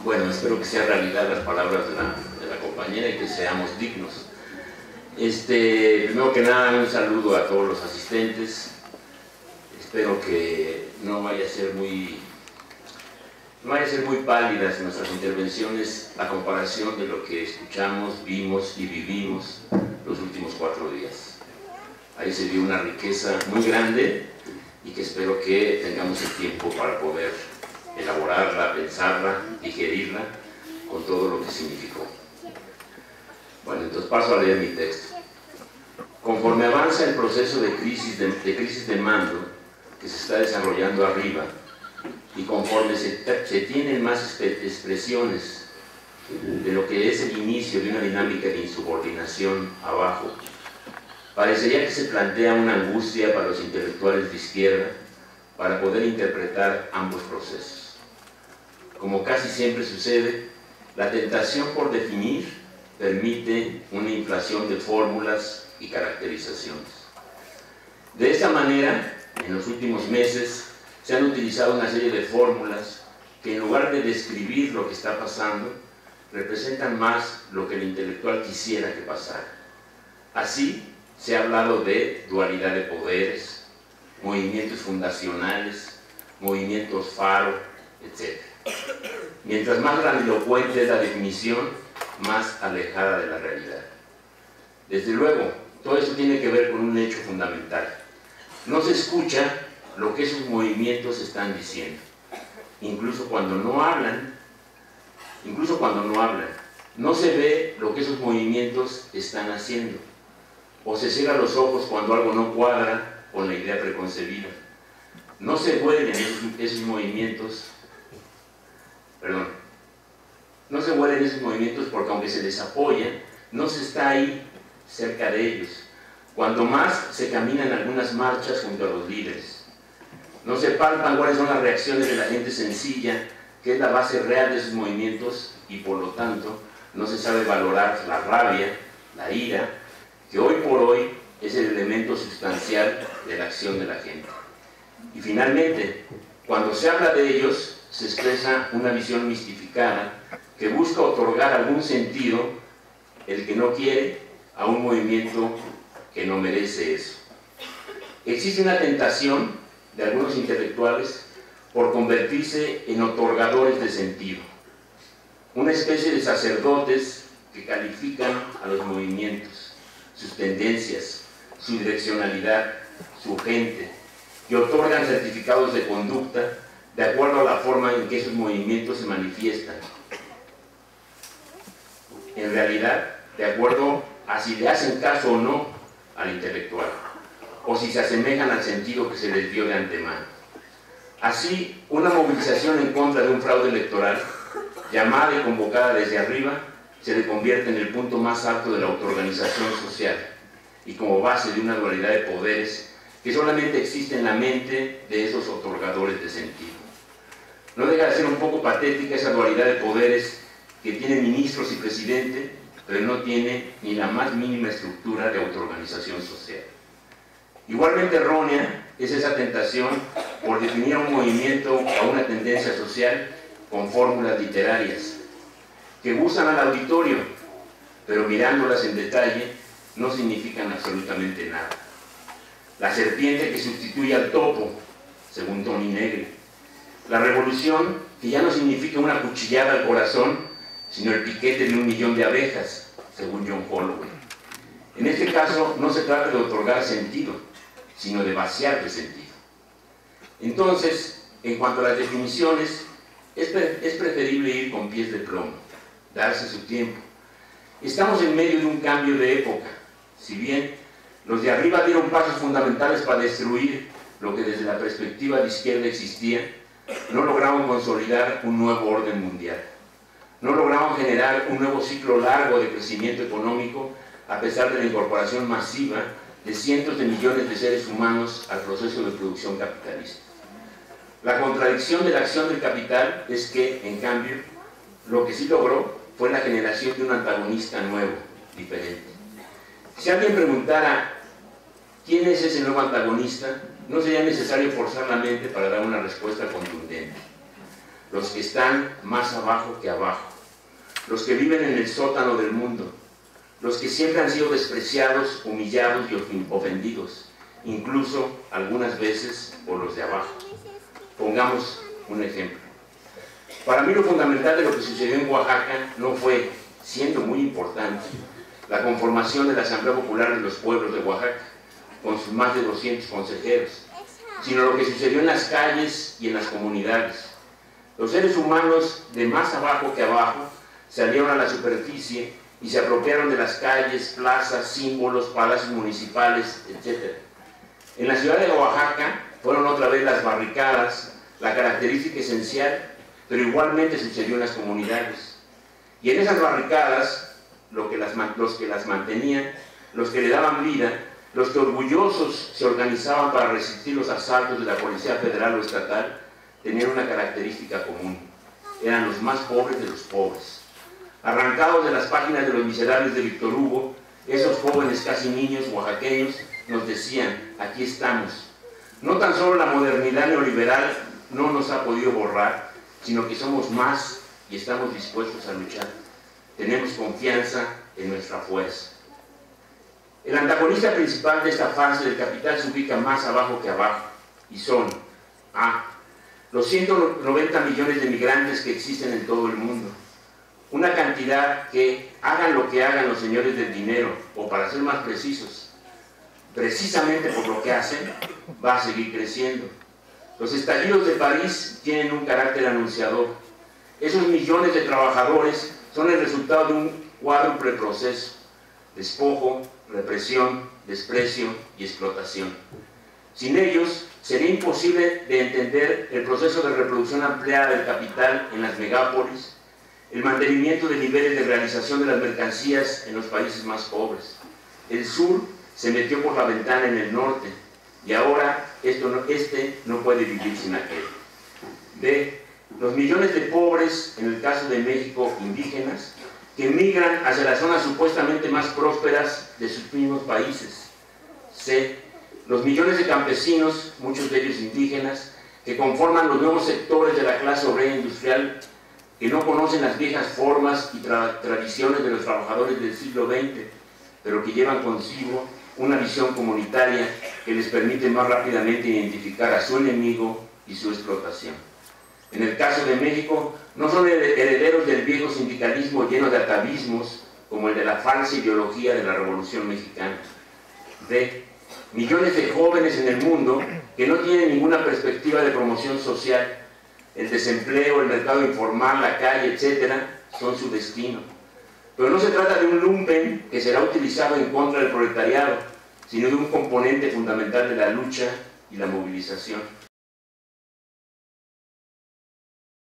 Bueno, espero que sean realidad las palabras de la compañera y que seamos dignos. Primero que nada, un saludo a todos los asistentes. Espero que no vaya a ser muy pálidas nuestras intervenciones a comparación de lo que escuchamos, vimos y vivimos los últimos 4 días. Ahí se vio una riqueza muy grande y que espero que tengamos el tiempo para poder elaborarla, pensarla, digerirla con todo lo que significó. Bueno, entonces paso a leer mi texto. Conforme avanza el proceso de crisis de mando que se está desarrollando arriba, y conforme se tienen más expresiones de lo que es el inicio de una dinámica de insubordinación abajo, parecería que se plantea una angustia para los intelectuales de izquierda para poder interpretar ambos procesos. Como casi siempre sucede, la tentación por definir permite una inflación de fórmulas y caracterizaciones. De esta manera, en los últimos meses, se han utilizado una serie de fórmulas que, en lugar de describir lo que está pasando, representan más lo que el intelectual quisiera que pasara. Así, se ha hablado de dualidad de poderes, movimientos fundacionales, movimientos faro, etc. Mientras más grandilocuente es la definición, más alejada de la realidad. Desde luego, todo esto tiene que ver con un hecho fundamental. No se escucha lo que esos movimientos están diciendo, incluso cuando no hablan, no se ve lo que esos movimientos están haciendo, o se cierran los ojos cuando algo no cuadra con la idea preconcebida. No se huelen esos movimientos, porque aunque se les apoya, no se está ahí cerca de ellos. Cuando más se caminan algunas marchas junto a los líderes. No se palpan cuáles son las reacciones de la gente sencilla, que es la base real de esos movimientos, y por lo tanto no se sabe valorar la rabia, la ira, que hoy por hoy es el elemento sustancial de la acción de la gente. Y finalmente, cuando se habla de ellos, se expresa una visión mistificada que busca otorgar algún sentido, el que no quiere, a un movimiento que no merece eso. Existe una tentación de algunos intelectuales por convertirse en otorgadores de sentido, una especie de sacerdotes que califican a los movimientos, sus tendencias, su direccionalidad, su gente, que otorgan certificados de conducta de acuerdo a la forma en que esos movimientos se manifiestan. En realidad, de acuerdo a si le hacen caso o no al intelectual, o si se asemejan al sentido que se les dio de antemano. Así, una movilización en contra de un fraude electoral, llamada y convocada desde arriba, se le convierte en el punto más alto de la autoorganización social y como base de una dualidad de poderes que solamente existe en la mente de esos otorgadores de sentido. No deja de ser un poco patética esa dualidad de poderes que tiene ministros y presidente, pero no tiene ni la más mínima estructura de autoorganización social. Igualmente errónea es esa tentación por definir a un movimiento o a una tendencia social con fórmulas literarias que gustan al auditorio, pero mirándolas en detalle no significan absolutamente nada. La serpiente que sustituye al topo, según Tony Negri. La revolución que ya no significa una cuchillada al corazón, sino el piquete de 1 millón de abejas, según John Holloway. En este caso no se trata de otorgar sentido, sino de vaciar de sentido. Entonces, en cuanto a las definiciones, es preferible ir con pies de plomo, darse su tiempo. Estamos en medio de un cambio de época. Si bien los de arriba dieron pasos fundamentales para destruir lo que desde la perspectiva de izquierda existía, no lograron consolidar un nuevo orden mundial. No lograron generar un nuevo ciclo largo de crecimiento económico a pesar de la incorporación masiva de cientos de millones de seres humanos al proceso de producción capitalista. La contradicción de la acción del capital es que, en cambio, lo que sí logró fue la generación de un antagonista nuevo, diferente. Si alguien preguntara quién es ese nuevo antagonista, no sería necesario forzar la mente para dar una respuesta contundente. los que están más abajo que abajo, los que viven en el sótano del mundo, los que siempre han sido despreciados, humillados y ofendidos, incluso algunas veces por los de abajo. Pongamos un ejemplo. Para mí lo fundamental de lo que sucedió en Oaxaca no fue, siendo muy importante, la conformación de la Asamblea Popular de los Pueblos de Oaxaca, con sus más de 200 consejeros, sino lo que sucedió en las calles y en las comunidades. Los seres humanos de más abajo que abajo salieron a la superficie y se apropiaron de las calles, plazas, símbolos, palacios municipales, etc. En la ciudad de Oaxaca fueron otra vez las barricadas la característica esencial, pero igualmente sucedió en las comunidades. Y en esas barricadas, los que las mantenían, los que le daban vida, los que orgullosos se organizaban para resistir los asaltos de la Policía Federal o Estatal, tenían una característica común: eran los más pobres de los pobres. Arrancados de las páginas de Los Miserables de Víctor Hugo, esos jóvenes casi niños oaxaqueños nos decían: aquí estamos. No tan solo la modernidad neoliberal no nos ha podido borrar, sino que somos más y estamos dispuestos a luchar. Tenemos confianza en nuestra fuerza. El antagonista principal de esta fase del capital se ubica más abajo que abajo, y son A. Los 190 millones de migrantes que existen en todo el mundo. Una cantidad que, hagan lo que hagan los señores del dinero, o para ser más precisos, precisamente por lo que hacen, va a seguir creciendo. Los estallidos de París tienen un carácter anunciador. Esos millones de trabajadores son el resultado de un cuádruple proceso: despojo, represión, desprecio y explotación. Sin ellos, sería imposible de entender el proceso de reproducción ampliada del capital en las megápolis, el mantenimiento de niveles de realización de las mercancías en los países más pobres. El sur se metió por la ventana en el norte, y ahora este no puede vivir sin aquel. B. Los millones de pobres, en el caso de México, indígenas, que migran hacia las zonas supuestamente más prósperas de sus mismos países. C. Los millones de campesinos, muchos de ellos indígenas, que conforman los nuevos sectores de la clase obrera industrial, que no conocen las viejas formas y tradiciones de los trabajadores del siglo XX, pero que llevan consigo una visión comunitaria que les permite más rápidamente identificar a su enemigo y su explotación. En el caso de México, no son herederos del viejo sindicalismo lleno de atavismos como el de la falsa ideología de la Revolución Mexicana. D. Millones de jóvenes en el mundo que no tienen ninguna perspectiva de promoción social. El desempleo, el mercado informal, la calle, etc., son su destino. Pero no se trata de un lumpen que será utilizado en contra del proletariado, sino de un componente fundamental de la lucha y la movilización.